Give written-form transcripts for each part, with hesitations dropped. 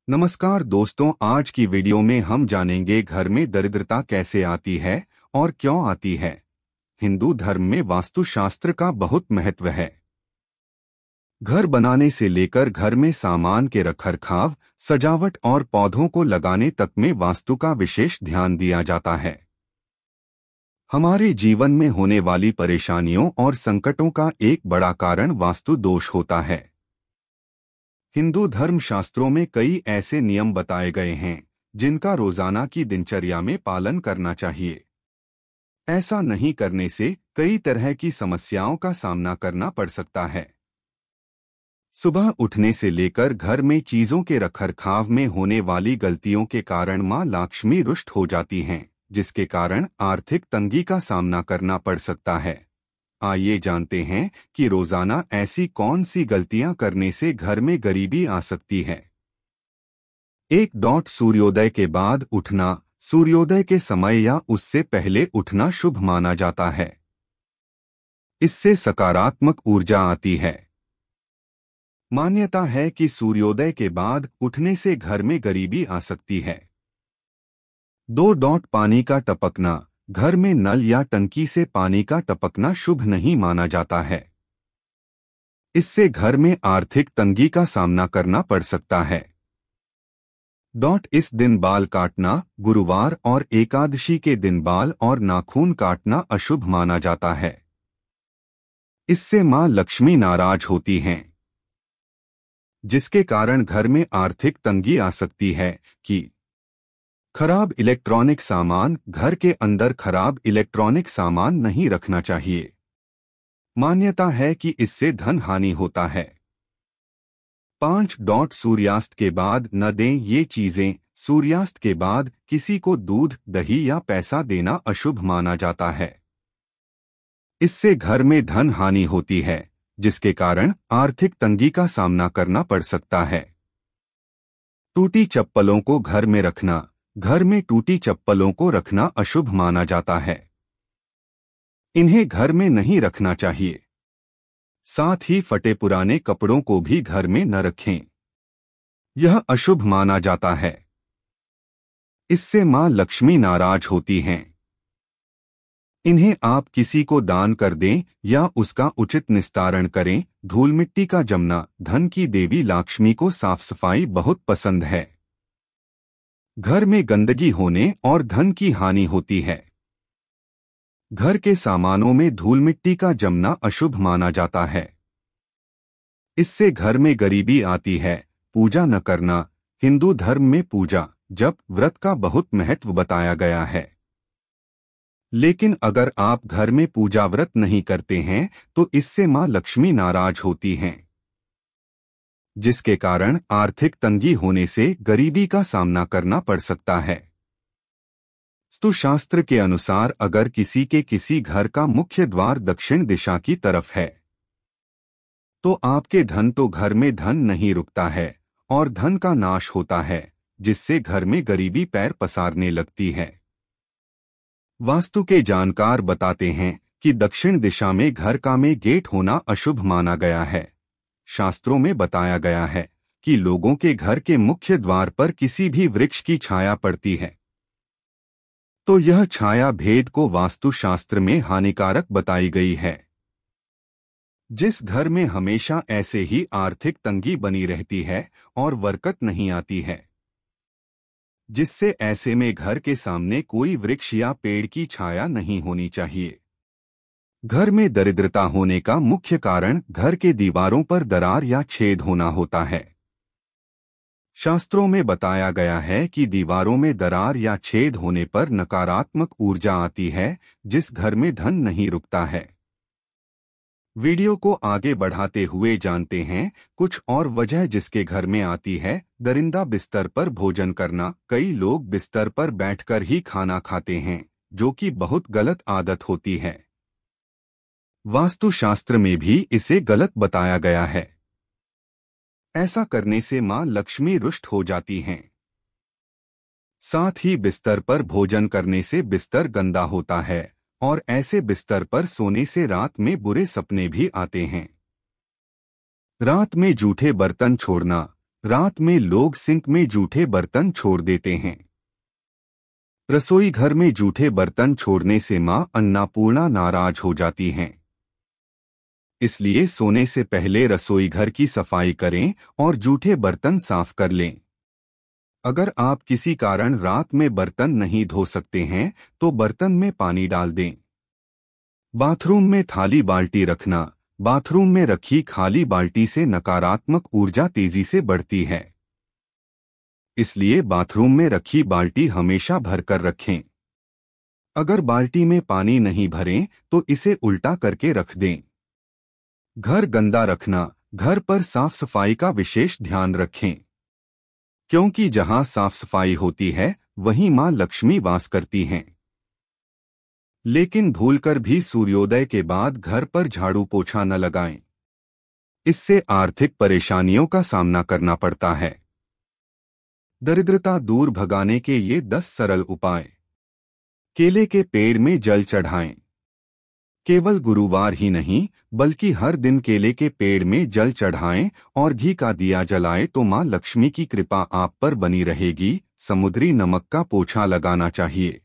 नमस्कार दोस्तों, आज की वीडियो में हम जानेंगे घर में दरिद्रता कैसे आती है और क्यों आती है। हिंदू धर्म में वास्तुशास्त्र का बहुत महत्व है। घर बनाने से लेकर घर में सामान के रखरखाव, सजावट और पौधों को लगाने तक में वास्तु का विशेष ध्यान दिया जाता है। हमारे जीवन में होने वाली परेशानियों और संकटों का एक बड़ा कारण वास्तु दोष होता है। हिंदू धर्म शास्त्रों में कई ऐसे नियम बताए गए हैं जिनका रोजाना की दिनचर्या में पालन करना चाहिए। ऐसा नहीं करने से कई तरह की समस्याओं का सामना करना पड़ सकता है। सुबह उठने से लेकर घर में चीजों के रखरखाव में होने वाली गलतियों के कारण मां लक्ष्मी रुष्ट हो जाती हैं, जिसके कारण आर्थिक तंगी का सामना करना पड़ सकता है। आइए जानते हैं कि रोजाना ऐसी कौन सी गलतियां करने से घर में गरीबी आ सकती है। 1. सूर्योदय के बाद उठना। सूर्योदय के समय या उससे पहले उठना शुभ माना जाता है। इससे सकारात्मक ऊर्जा आती है। मान्यता है कि सूर्योदय के बाद उठने से घर में गरीबी आ सकती है। 2. पानी का टपकना। घर में नल या टंकी से पानी का टपकना शुभ नहीं माना जाता है। इससे घर में आर्थिक तंगी का सामना करना पड़ सकता है। इस दिन बाल काटना। गुरुवार और एकादशी के दिन बाल और नाखून काटना अशुभ माना जाता है। इससे मां लक्ष्मी नाराज होती हैं, जिसके कारण घर में आर्थिक तंगी आ सकती है। कि खराब इलेक्ट्रॉनिक सामान। घर के अंदर खराब इलेक्ट्रॉनिक सामान नहीं रखना चाहिए। मान्यता है कि इससे धन हानि होता है। 5. सूर्यास्त के बाद न दें ये चीजें। सूर्यास्त के बाद किसी को दूध, दही या पैसा देना अशुभ माना जाता है। इससे घर में धन हानि होती है, जिसके कारण आर्थिक तंगी का सामना करना पड़ सकता है। टूटी चप्पलों को घर में रखना। घर में टूटी चप्पलों को रखना अशुभ माना जाता है। इन्हें घर में नहीं रखना चाहिए। साथ ही फटे पुराने कपड़ों को भी घर में न रखें। यह अशुभ माना जाता है। इससे मां लक्ष्मी नाराज होती हैं। इन्हें आप किसी को दान कर दें या उसका उचित निस्तारण करें। धूल मिट्टी का जमना। धन की देवी लक्ष्मी को साफ सफाई बहुत पसंद है। घर में गंदगी होने और धन की हानि होती है। घर के सामानों में धूल मिट्टी का जमना अशुभ माना जाता है। इससे घर में गरीबी आती है। पूजा न करना। हिंदू धर्म में पूजा, जप, व्रत का बहुत महत्व बताया गया है। लेकिन अगर आप घर में पूजा व्रत नहीं करते हैं तो इससे मां लक्ष्मी नाराज होती हैं, जिसके कारण आर्थिक तंगी होने से गरीबी का सामना करना पड़ सकता है। वास्तुशास्त्र के अनुसार अगर किसी घर का मुख्य द्वार दक्षिण दिशा की तरफ है तो आपके धन तो घर में धन नहीं रुकता है और धन का नाश होता है, जिससे घर में गरीबी पैर पसारने लगती है। वास्तु के जानकार बताते हैं कि दक्षिण दिशा में घर का में गेट होना अशुभ माना गया है। शास्त्रों में बताया गया है कि लोगों के घर के मुख्य द्वार पर किसी भी वृक्ष की छाया पड़ती है तो यह छाया भेद को वास्तुशास्त्र में हानिकारक बताई गई है। जिस घर में हमेशा ऐसे ही आर्थिक तंगी बनी रहती है और बरकत नहीं आती है, जिससे ऐसे में घर के सामने कोई वृक्ष या पेड़ की छाया नहीं होनी चाहिए। घर में दरिद्रता होने का मुख्य कारण घर के दीवारों पर दरार या छेद होना होता है। शास्त्रों में बताया गया है कि दीवारों में दरार या छेद होने पर नकारात्मक ऊर्जा आती है, जिस घर में धन नहीं रुकता है। वीडियो को आगे बढ़ाते हुए जानते हैं कुछ और वजह जिसके घर में आती है। दरिंदा बिस्तर पर भोजन करना। कई लोग बिस्तर पर बैठकर ही खाना खाते हैं, जो कि बहुत गलत आदत होती है। वास्तुशास्त्र में भी इसे गलत बताया गया है। ऐसा करने से मां लक्ष्मी रुष्ट हो जाती हैं। साथ ही बिस्तर पर भोजन करने से बिस्तर गंदा होता है और ऐसे बिस्तर पर सोने से रात में बुरे सपने भी आते हैं। रात में जूठे बर्तन छोड़ना। रात में लोग सिंक में जूठे बर्तन छोड़ देते हैं। रसोई घर में जूठे बर्तन छोड़ने से मां अन्नपूर्णा नाराज हो जाती हैं। इसलिए सोने से पहले रसोई घर की सफाई करें और जूठे बर्तन साफ कर लें। अगर आप किसी कारण रात में बर्तन नहीं धो सकते हैं तो बर्तन में पानी डाल दें। बाथरूम में थाली बाल्टी रखना। बाथरूम में रखी खाली बाल्टी से नकारात्मक ऊर्जा तेजी से बढ़ती है। इसलिए बाथरूम में रखी बाल्टी हमेशा भरकर रखें। अगर बाल्टी में पानी नहीं भरें तो इसे उल्टा करके रख दें। घर गंदा रखना। घर पर साफ सफाई का विशेष ध्यान रखें, क्योंकि जहां साफ सफाई होती है वहीं मां लक्ष्मी वास करती हैं। लेकिन भूलकर भी सूर्योदय के बाद घर पर झाड़ू पोछा न लगाएं। इससे आर्थिक परेशानियों का सामना करना पड़ता है। दरिद्रता दूर भगाने के ये 10 सरल उपाय। केले के पेड़ में जल चढ़ाएं। केवल गुरुवार ही नहीं बल्कि हर दिन केले के पेड़ में जल चढ़ाएं और घी का दिया जलाएं तो मां लक्ष्मी की कृपा आप पर बनी रहेगी। समुद्री नमक का पोछा लगाना चाहिए।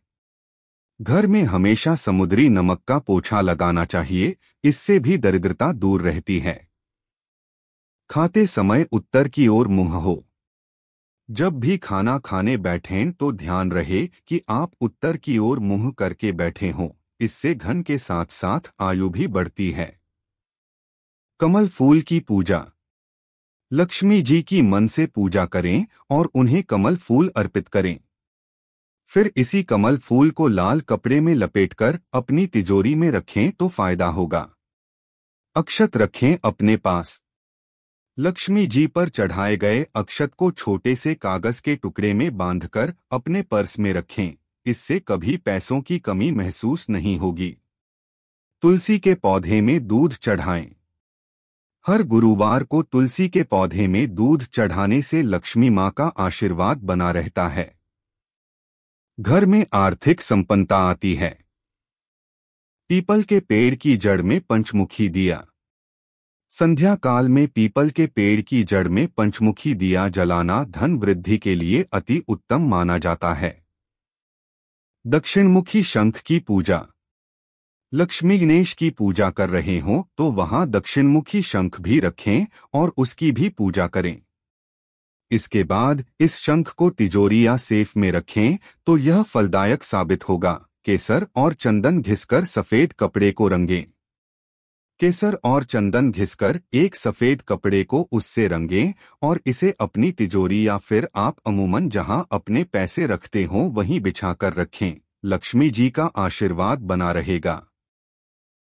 घर में हमेशा समुद्री नमक का पोछा लगाना चाहिए, इससे भी दरिद्रता दूर रहती है। खाते समय उत्तर की ओर मुंह हो। जब भी खाना खाने बैठें तो ध्यान रहे कि आप उत्तर की ओर मुंह करके बैठे हों। इससे धन के साथ साथ आयु भी बढ़ती है। कमल फूल की पूजा। लक्ष्मी जी की मन से पूजा करें और उन्हें कमल फूल अर्पित करें। फिर इसी कमल फूल को लाल कपड़े में लपेटकर अपनी तिजोरी में रखें तो फायदा होगा। अक्षत रखें अपने पास। लक्ष्मी जी पर चढ़ाए गए अक्षत को छोटे से कागज के टुकड़े में बांधकर अपने पर्स में रखें। इससे कभी पैसों की कमी महसूस नहीं होगी। तुलसी के पौधे में दूध चढ़ाएं। हर गुरुवार को तुलसी के पौधे में दूध चढ़ाने से लक्ष्मी मां का आशीर्वाद बना रहता है। घर में आर्थिक संपन्नता आती है। पीपल के पेड़ की जड़ में पंचमुखी दिया। संध्या काल में पीपल के पेड़ की जड़ में पंचमुखी दिया जलाना धन वृद्धि के लिए अति उत्तम माना जाता है। दक्षिणमुखी शंख की पूजा। लक्ष्मी गणेश की पूजा कर रहे हों तो वहां दक्षिणमुखी शंख भी रखें और उसकी भी पूजा करें। इसके बाद इस शंख को तिजोरी या सेफ में रखें तो यह फलदायक साबित होगा। केसर और चंदन घिसकर सफेद कपड़े को रंगें। केसर और चंदन घिसकर एक सफेद कपड़े को उससे रंगें और इसे अपनी तिजोरी या फिर आप अमूमन जहां अपने पैसे रखते हों वहीं बिछाकर रखें। लक्ष्मी जी का आशीर्वाद बना रहेगा।